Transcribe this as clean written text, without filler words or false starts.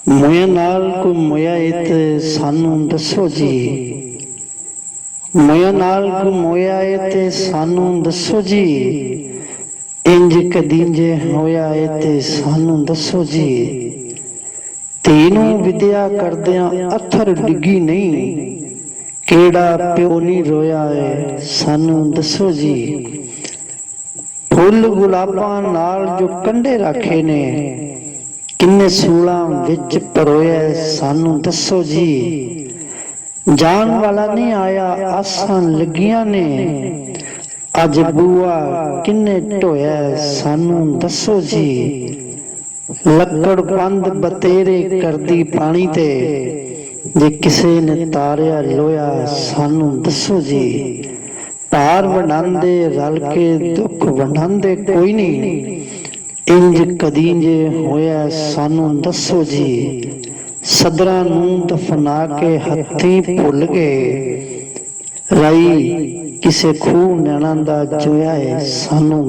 मोया नाल कोई मोया इत सानू दसो जी। मोया नाल कोई मोया इत सानू दसो जी। इंज कदींजे होया इत सानू दसो जी। धी नूं विद्या करदियां अथर डिगी नहीं, केड़ा प्यो नहीं रोया है सानू दसो जी। फुल गुलाबां नाल जो कंडे रखे ने, किन्ने सूलां विच परोया सानू दसो जी। जान वाला नहीं आया आसां लगियां ने, अज बूआ किन्ने ढोया सानू दसो जी। लकड़ बंद बतेरे करदी पानी ते, जे किसे ने तारिया लोया सानू दसो जी। भार वंडांदे रल के दुख वंडांदे कोई नहीं, इंज कदींजे होया सानू दसो जी। सदरां नूं दफना के हत्थीं भुल गए, राई किसे खूह नैणां दा जोया है सानू